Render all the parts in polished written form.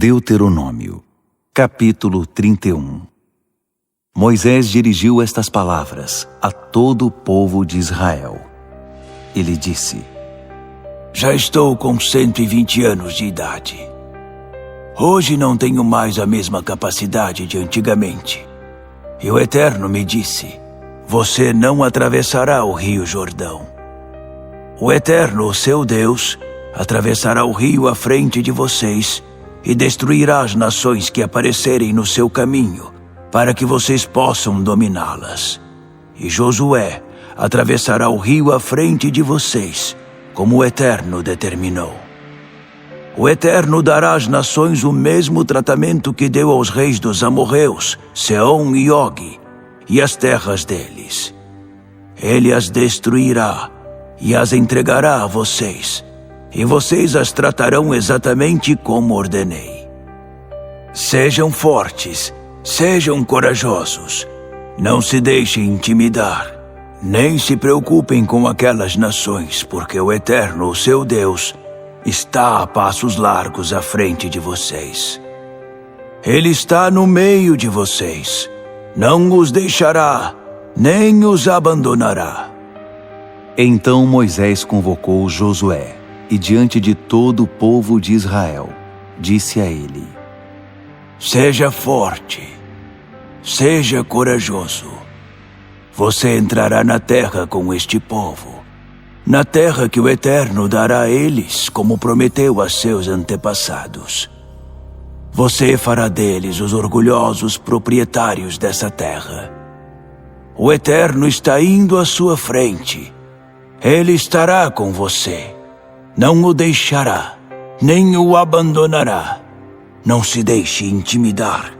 Deuteronômio, capítulo 31. Moisés dirigiu estas palavras a todo o povo de Israel. Ele disse: Já estou com 120 anos de idade. Hoje não tenho mais a mesma capacidade de antigamente. E o Eterno me disse: você não atravessará o rio Jordão. O Eterno, o seu Deus, atravessará o rio à frente de vocês e destruirá as nações que aparecerem no seu caminho, para que vocês possam dominá-las. E Josué atravessará o rio à frente de vocês, como o Eterno determinou. O Eterno dará às nações o mesmo tratamento que deu aos reis dos amorreus, Seom e Og, e as terras deles. Ele as destruirá e as entregará a vocês, e vocês as tratarão exatamente como ordenei. Sejam fortes, sejam corajosos, não se deixem intimidar, nem se preocupem com aquelas nações, porque o Eterno, o seu Deus, está a passos largos à frente de vocês. Ele está no meio de vocês, não os deixará, nem os abandonará. Então Moisés convocou Josué, e diante de todo o povo de Israel, disse a ele: Seja forte, seja corajoso. Você entrará na terra com este povo, na terra que o Eterno dará a eles, como prometeu a seus antepassados. Você fará deles os orgulhosos proprietários dessa terra. O Eterno está indo à sua frente. Ele estará com você. Não o deixará, nem o abandonará. Não se deixe intimidar.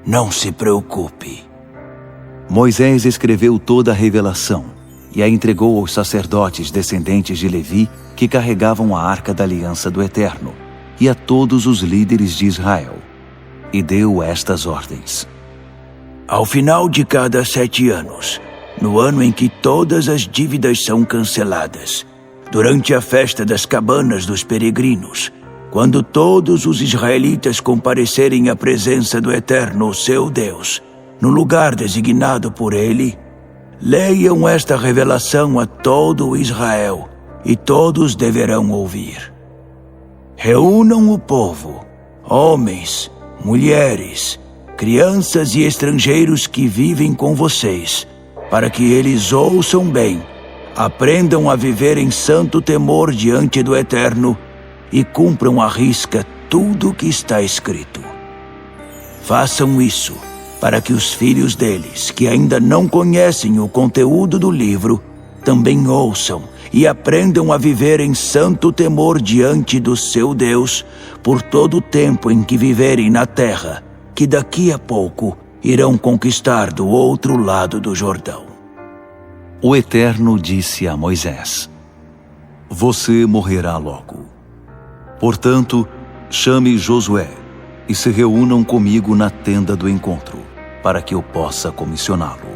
Não se preocupe. Moisés escreveu toda a revelação e a entregou aos sacerdotes descendentes de Levi que carregavam a arca da aliança do Eterno e a todos os líderes de Israel. E deu estas ordens: Ao final de cada 7 anos, no ano em que todas as dívidas são canceladas, durante a festa das cabanas dos peregrinos, quando todos os israelitas comparecerem à presença do Eterno, seu Deus, no lugar designado por ele, leiam esta revelação a todo o Israel, e todos deverão ouvir. Reúnam o povo, homens, mulheres, crianças e estrangeiros que vivem com vocês, para que eles ouçam bem, aprendam a viver em santo temor diante do Eterno e cumpram à risca tudo o que está escrito. Façam isso para que os filhos deles, que ainda não conhecem o conteúdo do livro, também ouçam e aprendam a viver em santo temor diante do seu Deus por todo o tempo em que viverem na terra, que daqui a pouco irão conquistar do outro lado do Jordão. O Eterno disse a Moisés: Você morrerá logo. Portanto, chame Josué e se reúnam comigo na tenda do encontro, para que eu possa comissioná-lo.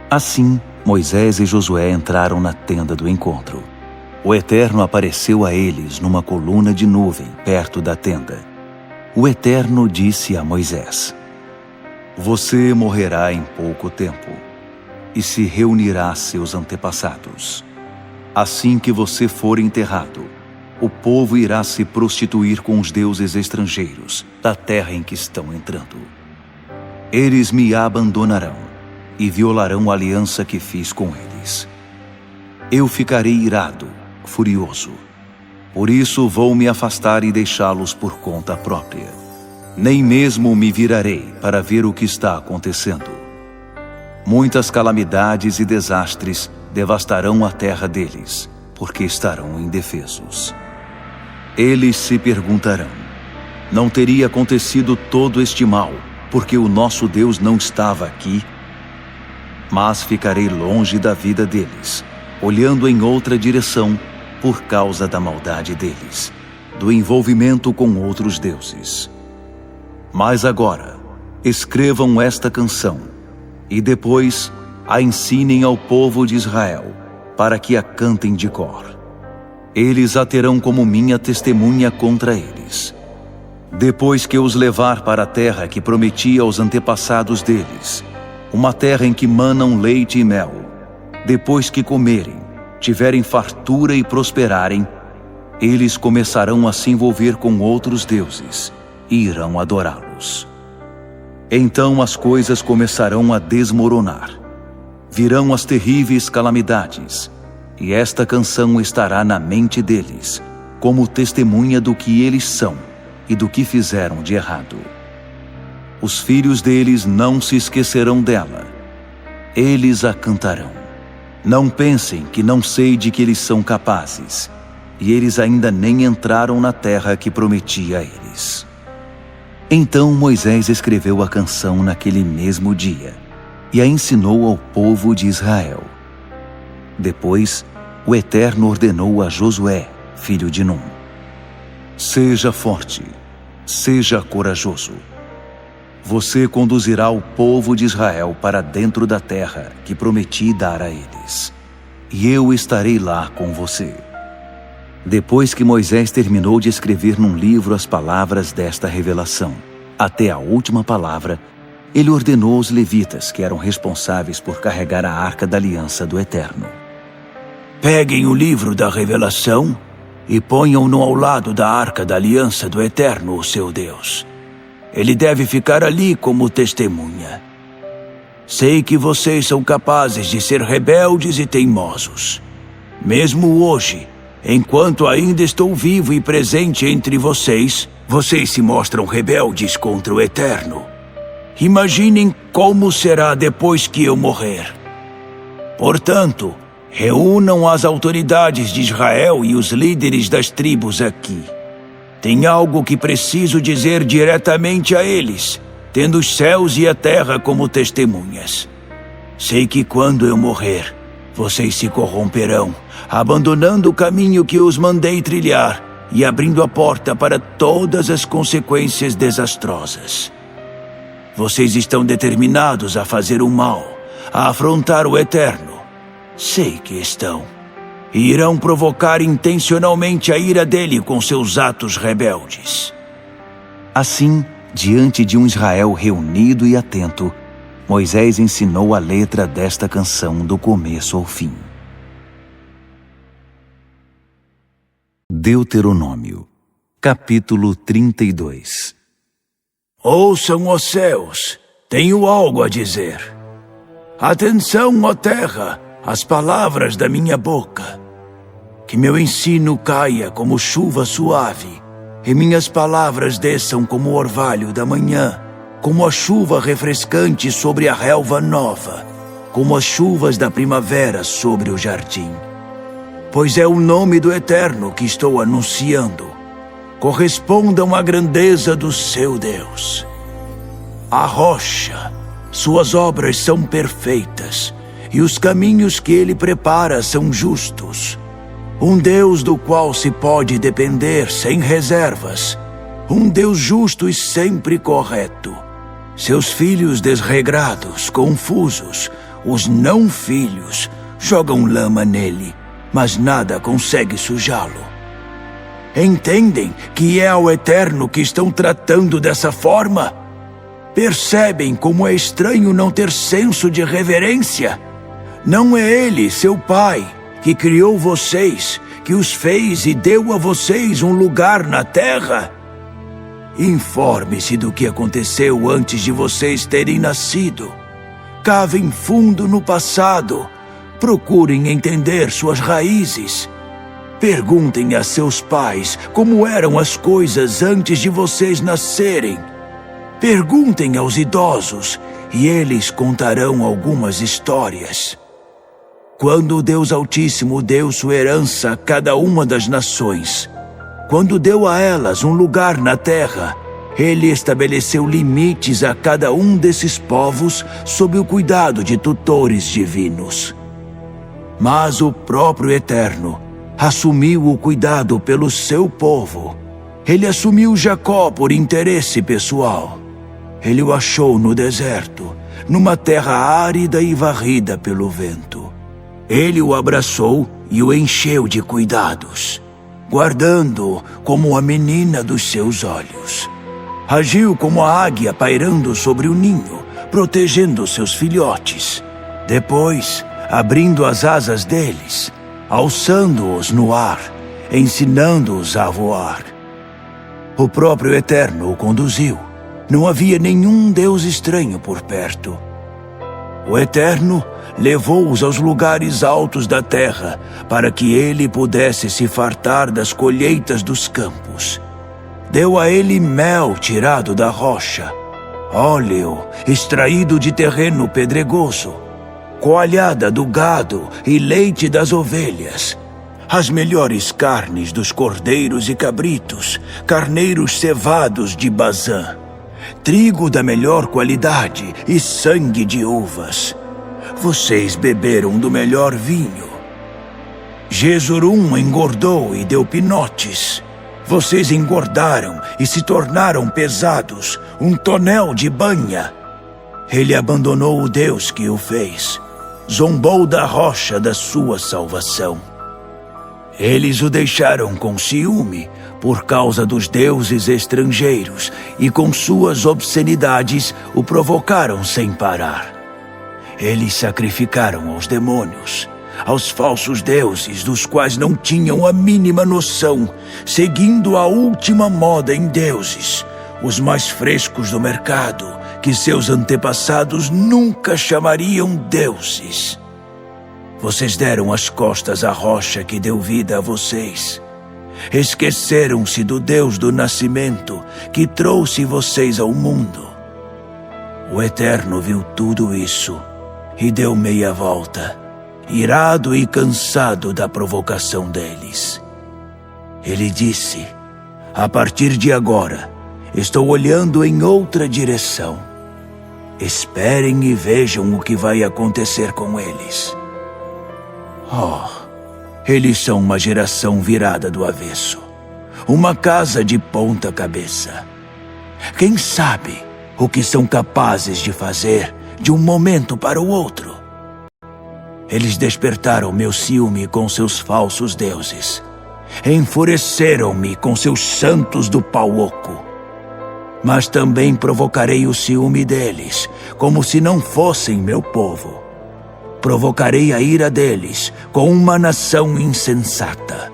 Assim, Moisés e Josué entraram na tenda do encontro. O Eterno apareceu a eles numa coluna de nuvem perto da tenda. O Eterno disse a Moisés: Você morrerá em pouco tempo e se reunirá a seus antepassados. Assim que você for enterrado, o povo irá se prostituir com os deuses estrangeiros da terra em que estão entrando. Eles me abandonarão e violarão a aliança que fiz com eles. Eu ficarei irado, furioso. Por isso vou me afastar e deixá-los por conta própria. Nem mesmo me virarei para ver o que está acontecendo. Muitas calamidades e desastres devastarão a terra deles, porque estarão indefesos. Eles se perguntarão: não teria acontecido todo este mal, porque o nosso Deus não estava aqui? Mas ficarei longe da vida deles, olhando em outra direção, por causa da maldade deles, do envolvimento com outros deuses. Mas agora, escrevam esta canção, e depois a ensinem ao povo de Israel, para que a cantem de cor. Eles a terão como minha testemunha contra eles. Depois que os levar para a terra que prometi aos antepassados deles, uma terra em que manam leite e mel, depois que comerem, tiverem fartura e prosperarem, eles começarão a se envolver com outros deuses e irão adorá-los. Então as coisas começarão a desmoronar. Virão as terríveis calamidades, e esta canção estará na mente deles, como testemunha do que eles são e do que fizeram de errado. Os filhos deles não se esquecerão dela. Eles a cantarão. Não pensem que não sei de que eles são capazes, e eles ainda nem entraram na terra que prometi a eles. Então Moisés escreveu a canção naquele mesmo dia, e a ensinou ao povo de Israel. Depois, o Eterno ordenou a Josué, filho de Num: seja forte, seja corajoso. Você conduzirá o povo de Israel para dentro da terra que prometi dar a eles, e eu estarei lá com você. Depois que Moisés terminou de escrever num livro as palavras desta revelação, até a última palavra, ele ordenou aos levitas, que eram responsáveis por carregar a arca da aliança do Eterno: peguem o livro da revelação e ponham-no ao lado da arca da aliança do Eterno, o seu Deus. Ele deve ficar ali como testemunha. Sei que vocês são capazes de ser rebeldes e teimosos. Mesmo hoje, enquanto ainda estou vivo e presente entre vocês, vocês se mostram rebeldes contra o Eterno. Imaginem como será depois que eu morrer. Portanto, reúnam as autoridades de Israel e os líderes das tribos aqui. Tem algo que preciso dizer diretamente a eles, tendo os céus e a terra como testemunhas. Sei que quando eu morrer, vocês se corromperão, abandonando o caminho que os mandei trilhar e abrindo a porta para todas as consequências desastrosas. Vocês estão determinados a fazer o mal, a afrontar o Eterno. Sei que estão. E irão provocar intencionalmente a ira dele com seus atos rebeldes. Assim, diante de um Israel reunido e atento, Moisés ensinou a letra desta canção do começo ao fim. Deuteronômio, capítulo 32. Ouçam, ó céus, tenho algo a dizer. Atenção, ó terra, às palavras da minha boca. Que meu ensino caia como chuva suave, e minhas palavras desçam como o orvalho da manhã, como a chuva refrescante sobre a relva nova, como as chuvas da primavera sobre o jardim. Pois é o nome do Eterno que estou anunciando. Correspondam à grandeza do seu Deus. A rocha, suas obras são perfeitas, e os caminhos que ele prepara são justos. Um Deus do qual se pode depender sem reservas. Um Deus justo e sempre correto. Seus filhos desregrados, confusos, os não-filhos, jogam lama nele, mas nada consegue sujá-lo. Entendem que é ao Eterno que estão tratando dessa forma? Percebem como é estranho não ter senso de reverência? Não é Ele, seu Pai, que criou vocês, que os fez e deu a vocês um lugar na terra? Informe-se do que aconteceu antes de vocês terem nascido. Cavem fundo no passado. Procurem entender suas raízes. Perguntem a seus pais como eram as coisas antes de vocês nascerem. Perguntem aos idosos e eles contarão algumas histórias. Quando o Deus Altíssimo deu sua herança a cada uma das nações, quando deu a elas um lugar na terra, Ele estabeleceu limites a cada um desses povos sob o cuidado de tutores divinos. Mas o próprio Eterno assumiu o cuidado pelo seu povo. Ele assumiu Jacó por interesse pessoal. Ele o achou no deserto, numa terra árida e varrida pelo vento. Ele o abraçou e o encheu de cuidados, guardando-o como a menina dos seus olhos. Agiu como a águia pairando sobre o ninho, protegendo seus filhotes. Depois, abrindo as asas deles, alçando-os no ar, ensinando-os a voar. O próprio Eterno o conduziu. Não havia nenhum Deus estranho por perto. O Eterno levou-os aos lugares altos da terra para que ele pudesse se fartar das colheitas dos campos. Deu a ele mel tirado da rocha, óleo extraído de terreno pedregoso, coalhada do gado e leite das ovelhas, as melhores carnes dos cordeiros e cabritos, carneiros cevados de Bazã, trigo da melhor qualidade e sangue de uvas. Vocês beberam do melhor vinho. Jesurum engordou e deu pinotes. Vocês engordaram e se tornaram pesados, um tonel de banha. Ele abandonou o Deus que o fez, zombou da rocha da sua salvação. Eles o deixaram com ciúme por causa dos deuses estrangeiros e com suas obscenidades o provocaram sem parar. Eles sacrificaram aos demônios, aos falsos deuses dos quais não tinham a mínima noção, seguindo a última moda em deuses, os mais frescos do mercado, que seus antepassados nunca chamariam deuses. Vocês deram as costas à rocha que deu vida a vocês. Esqueceram-se do Deus do nascimento que trouxe vocês ao mundo. O Eterno viu tudo isso e deu meia volta, irado e cansado da provocação deles. Ele disse: a partir de agora, estou olhando em outra direção. Esperem e vejam o que vai acontecer com eles. Oh, eles são uma geração virada do avesso, uma casa de ponta cabeça. Quem sabe o que são capazes de fazer de um momento para o outro? Eles despertaram meu ciúme com seus falsos deuses. Enfureceram-me com seus santos do pau oco. Mas também provocarei o ciúme deles, como se não fossem meu povo. Provocarei a ira deles com uma nação insensata.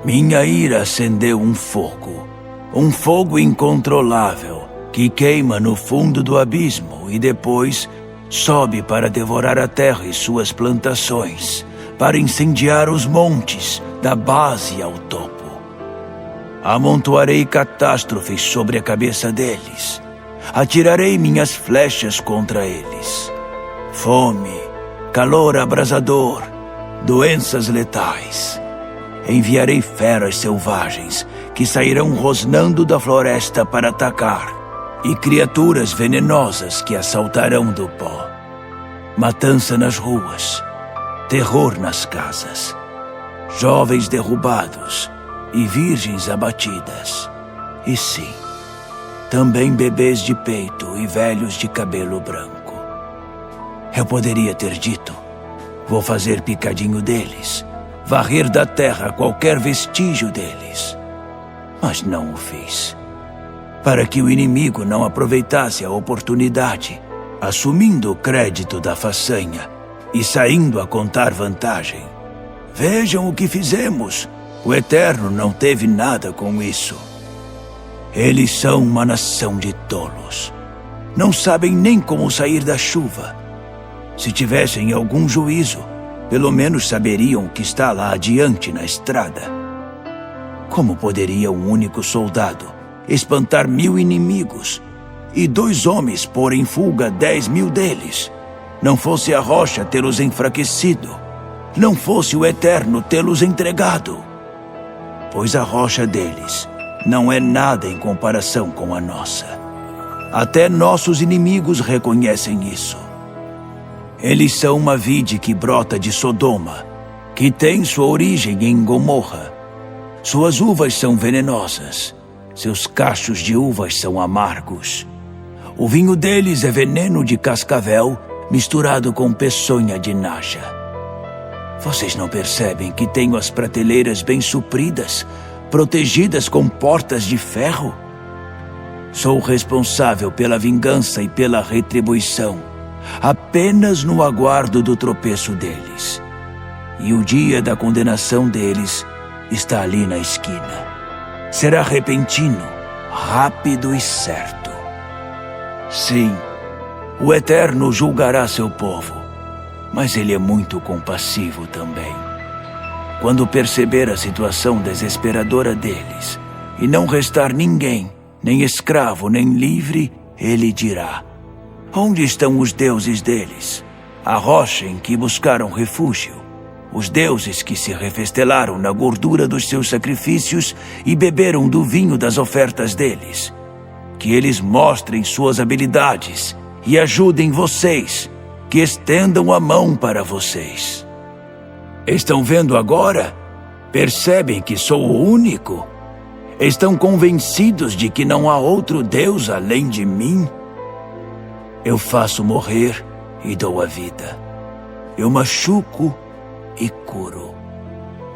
Minha ira acendeu um fogo incontrolável, que queima no fundo do abismo e depois sobe para devorar a terra e suas plantações, para incendiar os montes, da base ao topo. Amontoarei catástrofes sobre a cabeça deles. Atirarei minhas flechas contra eles. Fome, calor abrasador, doenças letais. Enviarei feras selvagens que sairão rosnando da floresta para atacar, e criaturas venenosas que assaltarão do pó. Matança nas ruas, terror nas casas, jovens derrubados e virgens abatidas. E sim, também bebês de peito e velhos de cabelo branco. Eu poderia ter dito: vou fazer picadinho deles, varrer da terra qualquer vestígio deles. Mas não o fiz, para que o inimigo não aproveitasse a oportunidade, assumindo o crédito da façanha e saindo a contar vantagem. Vejam o que fizemos. O Eterno não teve nada com isso. Eles são uma nação de tolos. Não sabem nem como sair da chuva. Se tivessem algum juízo, pelo menos saberiam o que está lá adiante na estrada. Como poderia um único soldado espantar 1000 inimigos e 2 homens pôr em fuga 10.000 deles? Não fosse a rocha tê-los enfraquecido, não fosse o Eterno tê-los entregado. Pois a rocha deles não é nada em comparação com a nossa. Até nossos inimigos reconhecem isso. Eles são uma vide que brota de Sodoma, que tem sua origem em Gomorra. Suas uvas são venenosas, seus cachos de uvas são amargos. O vinho deles é veneno de cascavel misturado com peçonha de naja. Vocês não percebem que tenho as prateleiras bem supridas, protegidas com portas de ferro? Sou responsável pela vingança e pela retribuição, apenas no aguardo do tropeço deles. E o dia da condenação deles está ali na esquina. Será repentino, rápido e certo. Sim, o Eterno julgará seu povo, mas ele é muito compassivo também. Quando perceber a situação desesperadora deles e não restar ninguém, nem escravo, nem livre, ele dirá: onde estão os deuses deles? A rocha em que buscaram refúgio? Os deuses que se refestelaram na gordura dos seus sacrifícios e beberam do vinho das ofertas deles? Que eles mostrem suas habilidades e ajudem vocês, que estendam a mão para vocês. Estão vendo agora? Percebem que sou o único? Estão convencidos de que não há outro Deus além de mim? Eu faço morrer e dou a vida. Eu machuco e curo.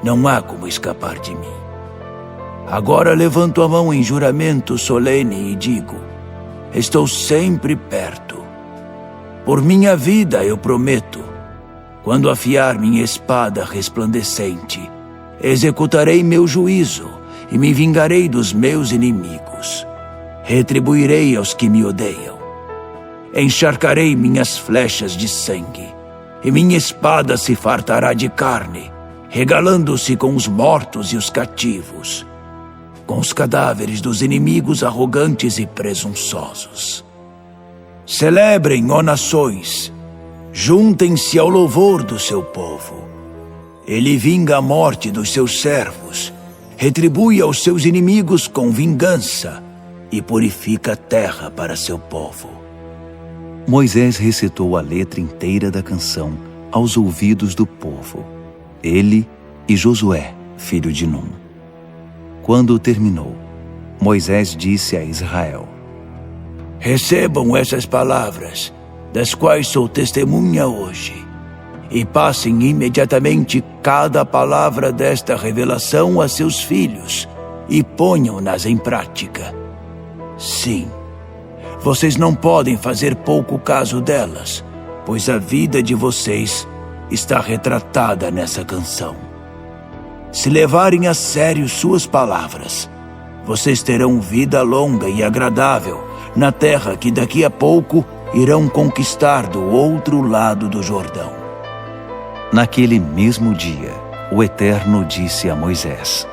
Não há como escapar de mim. Agora levanto a mão em juramento solene e digo: estou sempre perto. Por minha vida eu prometo, quando afiar minha espada resplandecente, executarei meu juízo e me vingarei dos meus inimigos. Retribuirei aos que me odeiam. Encharcarei minhas flechas de sangue, e minha espada se fartará de carne, regalando-se com os mortos e os cativos, com os cadáveres dos inimigos arrogantes e presunçosos. Celebrem, ó nações, juntem-se ao louvor do seu povo. Ele vinga a morte dos seus servos, retribui aos seus inimigos com vingança e purifica a terra para seu povo. Moisés recitou a letra inteira da canção aos ouvidos do povo, ele e Josué, filho de Num. Quando terminou, Moisés disse a Israel: recebam essas palavras, das quais sou testemunha hoje, e passem imediatamente cada palavra desta revelação a seus filhos, e ponham-nas em prática. Sim, vocês não podem fazer pouco caso delas, pois a vida de vocês está retratada nessa canção. Se levarem a sério suas palavras, vocês terão vida longa e agradável na terra que daqui a pouco irão conquistar do outro lado do Jordão. Naquele mesmo dia, o Eterno disse a Moisés: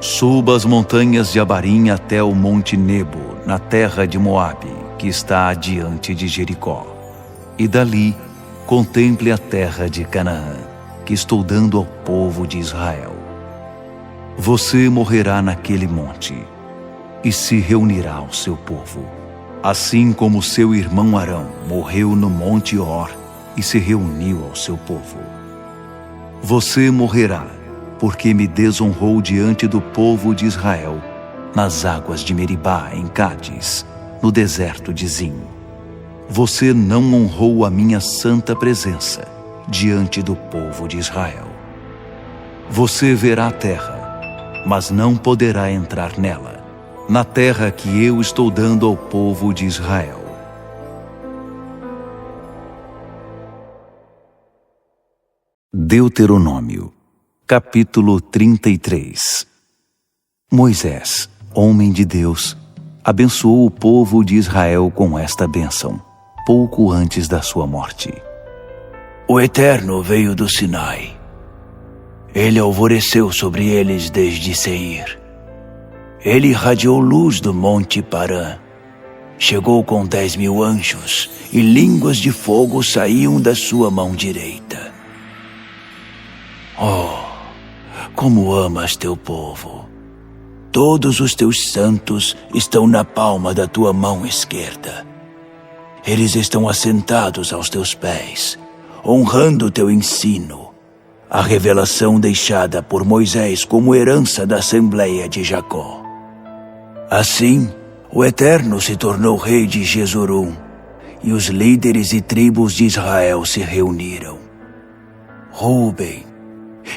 suba as montanhas de Abarim até o monte Nebo, na terra de Moabe, que está adiante de Jericó. E dali, contemple a terra de Canaã, que estou dando ao povo de Israel. Você morrerá naquele monte, e se reunirá ao seu povo, assim como seu irmão Arão morreu no monte Hor e se reuniu ao seu povo. Você morrerá, porque me desonrou diante do povo de Israel, nas águas de Meribá, em Cádiz, no deserto de Zim. Você não honrou a minha santa presença diante do povo de Israel. Você verá a terra, mas não poderá entrar nela, na terra que eu estou dando ao povo de Israel. Deuteronômio, capítulo 33. Moisés, homem de Deus, abençoou o povo de Israel com esta bênção, pouco antes da sua morte. O Eterno veio do Sinai. Ele alvoreceu sobre eles desde Seir. Ele irradiou luz do monte Parã. Chegou com 10.000 anjos, e línguas de fogo saíam da sua mão direita. Oh, como amas teu povo! Todos os teus santos estão na palma da tua mão esquerda. Eles estão assentados aos teus pés, honrando o teu ensino, a revelação deixada por Moisés como herança da Assembleia de Jacó. Assim, o Eterno se tornou rei de Jesurum, e os líderes e tribos de Israel se reuniram.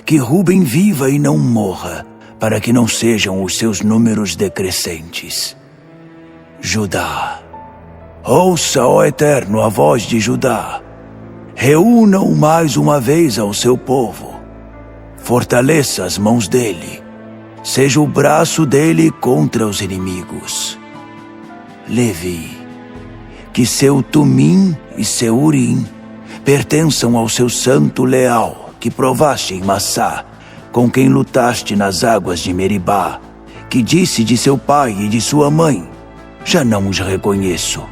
Que Ruben viva e não morra, para que não sejam os seus números decrescentes. Judá. Ouça, ó Eterno, a voz de Judá. Reúna-o mais uma vez ao seu povo. Fortaleça as mãos dele. Seja o braço dele contra os inimigos. Levi, que seu Tumim e seu Urim pertençam ao seu santo leal, que provaste em Massá, com quem lutaste nas águas de Meribá, que disse de seu pai e de sua mãe: já não os reconheço.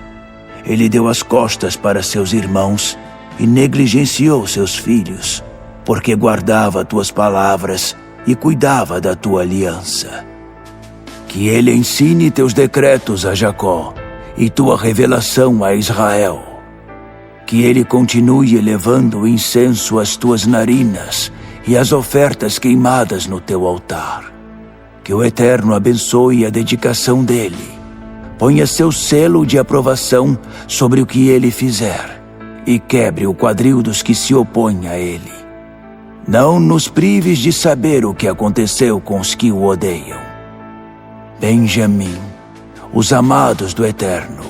Ele deu as costas para seus irmãos e negligenciou seus filhos, porque guardava tuas palavras e cuidava da tua aliança. Que ele ensine teus decretos a Jacó e tua revelação a Israel. Que ele continue elevando o incenso às tuas narinas e as ofertas queimadas no teu altar. Que o Eterno abençoe a dedicação dele. Ponha seu selo de aprovação sobre o que ele fizer e quebre o quadril dos que se opõem a ele. Não nos prives de saber o que aconteceu com os que o odeiam. Benjamim, os amados do Eterno,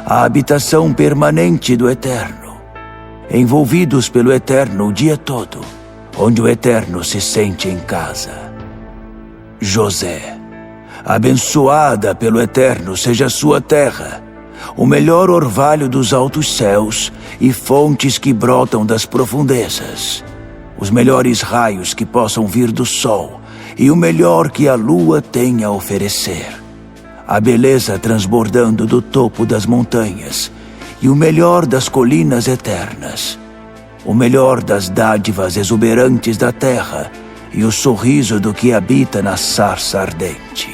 a habitação permanente do Eterno, envolvidos pelo Eterno o dia todo, onde o Eterno se sente em casa. José, abençoada pelo Eterno seja a sua terra, o melhor orvalho dos altos céus e fontes que brotam das profundezas, os melhores raios que possam vir do sol e o melhor que a lua tem a oferecer, a beleza transbordando do topo das montanhas e o melhor das colinas eternas, o melhor das dádivas exuberantes da terra e o sorriso do que habita na sarça ardente.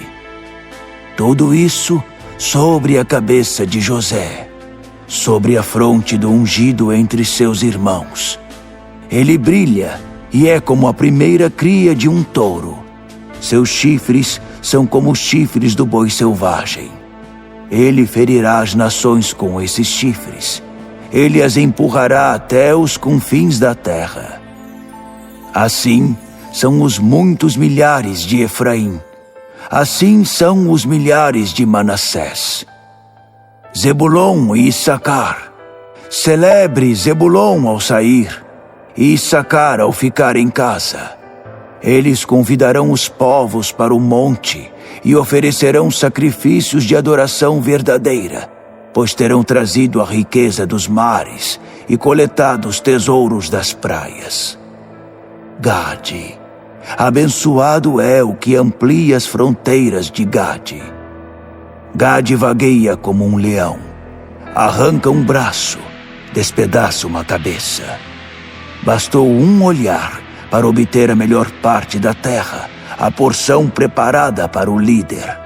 Tudo isso sobre a cabeça de José, sobre a fronte do ungido entre seus irmãos. Ele brilha e é como a primeira cria de um touro. Seus chifres são como os chifres do boi selvagem. Ele ferirá as nações com esses chifres. Ele as empurrará até os confins da terra. Assim são os muitos milhares de Efraim. Assim são os milhares de Manassés. Zebulon e Issacar. Celebre Zebulon ao sair, e Issacar ao ficar em casa. Eles convidarão os povos para o monte e oferecerão sacrifícios de adoração verdadeira, pois terão trazido a riqueza dos mares e coletado os tesouros das praias. Gade, abençoado é o que amplia as fronteiras de Gade. Gade vagueia como um leão, arranca um braço, despedaça uma cabeça. Bastou um olhar para obter a melhor parte da terra, a porção preparada para o líder.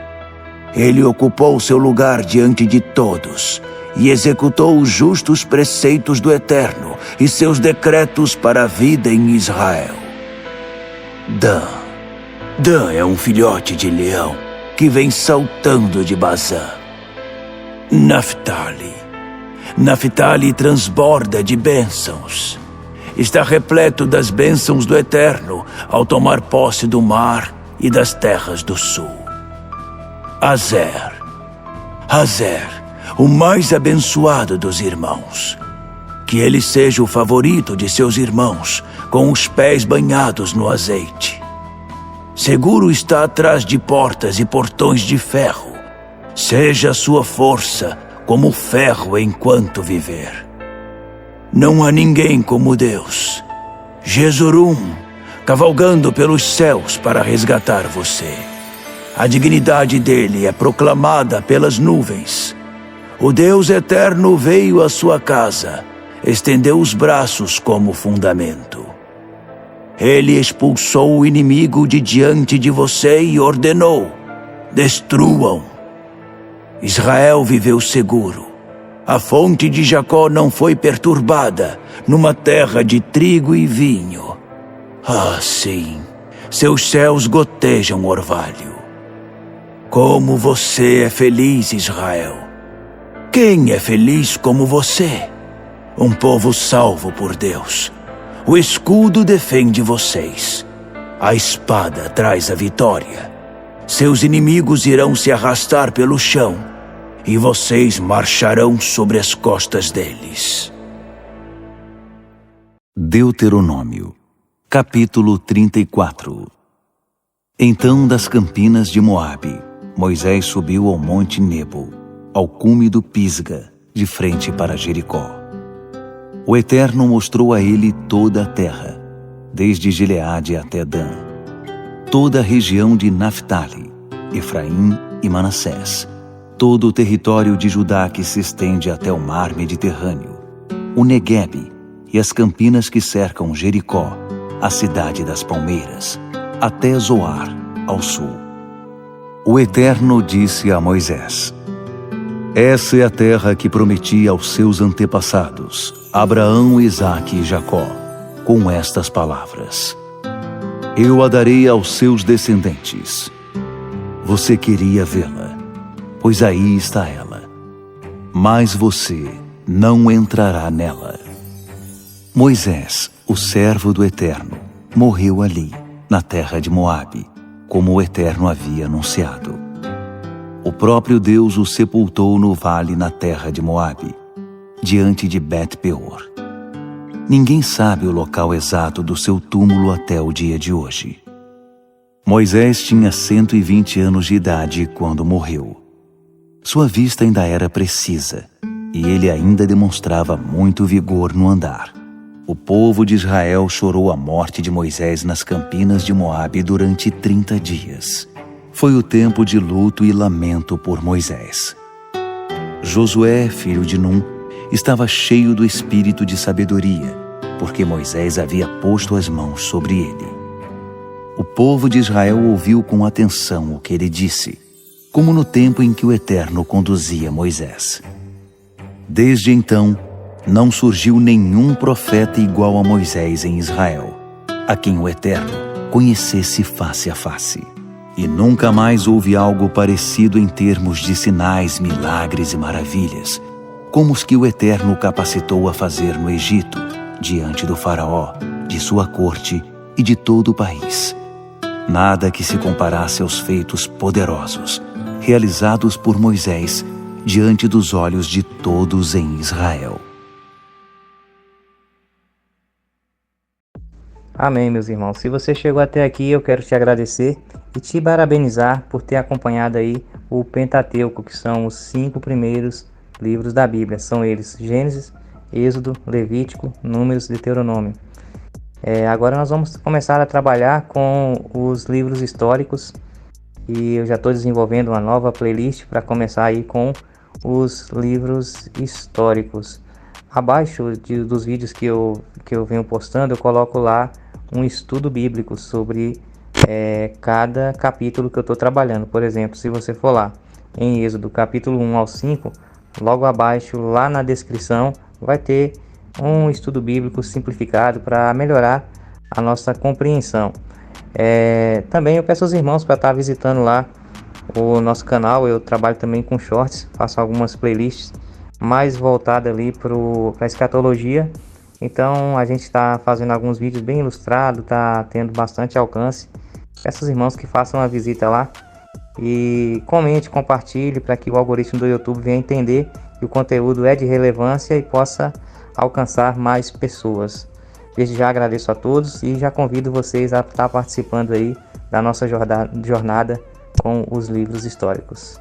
Ele ocupou seu lugar diante de todos e executou os justos preceitos do Eterno e seus decretos para a vida em Israel. Dan é um filhote de leão que vem saltando de Bazã. Naftali transborda de bênçãos. Está repleto das bênçãos do Eterno ao tomar posse do mar e das terras do sul. Azer, o mais abençoado dos irmãos. Que ele seja o favorito de seus irmãos, com os pés banhados no azeite. Seguro está atrás de portas e portões de ferro. Seja a sua força como ferro enquanto viver. Não há ninguém como Deus. Jesurum, cavalgando pelos céus para resgatar você. A dignidade dele é proclamada pelas nuvens. O Deus eterno veio à sua casa, estendeu os braços como fundamento. Ele expulsou o inimigo de diante de você e ordenou: destruam. Israel viveu seguro. A fonte de Jacó não foi perturbada, numa terra de trigo e vinho. Ah, sim, seus céus gotejam orvalho. Como você é feliz, Israel! Quem é feliz como você? Um povo salvo por Deus. O escudo defende vocês. A espada traz a vitória. Seus inimigos irão se arrastar pelo chão. e vocês marcharão sobre as costas deles. Deuteronômio, capítulo 34. Então, das campinas de Moabe, Moisés subiu ao monte Nebo, ao cume do Pisga, de frente para Jericó. O Eterno mostrou a ele toda a terra, desde Gileade até Dan, toda a região de Naftali, Efraim e Manassés, todo o território de Judá que se estende até o mar Mediterrâneo, o Neguebe e as campinas que cercam Jericó, a cidade das palmeiras, até Zoar, ao sul. O Eterno disse a Moisés: Essa é a terra que prometi aos seus antepassados, Abraão, Isaque e Jacó, com estas palavras: Eu a darei aos seus descendentes. Você queria vê-la, pois aí está ela, mas você não entrará nela. Moisés, o servo do Eterno, morreu ali, na terra de Moabe, como o Eterno havia anunciado. O próprio Deus o sepultou no vale na terra de Moabe, diante de Bet-peor. Ninguém sabe o local exato do seu túmulo até o dia de hoje. Moisés tinha 120 anos de idade quando morreu. Sua vista ainda era precisa, e ele ainda demonstrava muito vigor no andar. O povo de Israel chorou a morte de Moisés nas campinas de Moabe durante 30 dias. Foi o tempo de luto e lamento por Moisés. Josué, filho de Num, estava cheio do espírito de sabedoria, porque Moisés havia posto as mãos sobre ele. O povo de Israel ouviu com atenção o que ele disse, como no tempo em que o Eterno conduzia Moisés. Desde então, não surgiu nenhum profeta igual a Moisés em Israel, a quem o Eterno conhecesse face a face. E nunca mais houve algo parecido em termos de sinais, milagres e maravilhas, como os que o Eterno capacitou a fazer no Egito, diante do faraó, de sua corte e de todo o país. Nada que se comparasse aos feitos poderosos, realizados por Moisés, diante dos olhos de todos em Israel. Amém, meus irmãos. Se você chegou até aqui, eu quero te agradecer e te parabenizar por ter acompanhado aí o Pentateuco, que são os 5 primeiros livros da Bíblia. São eles: Gênesis, Êxodo, Levítico, Números e Deuteronômio. Agora nós vamos começar a trabalhar com os livros históricos e eu já estou desenvolvendo uma nova playlist para começar aí com os livros históricos. Abaixo dos vídeos que eu venho postando, eu coloco lá um estudo bíblico sobre cada capítulo que eu estou trabalhando. Por exemplo, se você for lá em Êxodo capítulo 1 ao 5, logo abaixo, lá na descrição, vai ter um estudo bíblico simplificado para melhorar a nossa compreensão. Também eu peço aos irmãos para estar visitando lá o nosso canal. Eu trabalho também com shorts, faço algumas playlists mais voltadas ali para a escatologia. Então a gente está fazendo alguns vídeos bem ilustrados, está tendo bastante alcance. Peço aos irmãos que façam uma visita lá e comente, compartilhe, para que o algoritmo do YouTube venha entender que o conteúdo é de relevância e possa alcançar mais pessoas. Desde já agradeço a todos e já convido vocês a estar participando aí da nossa jornada com os livros históricos.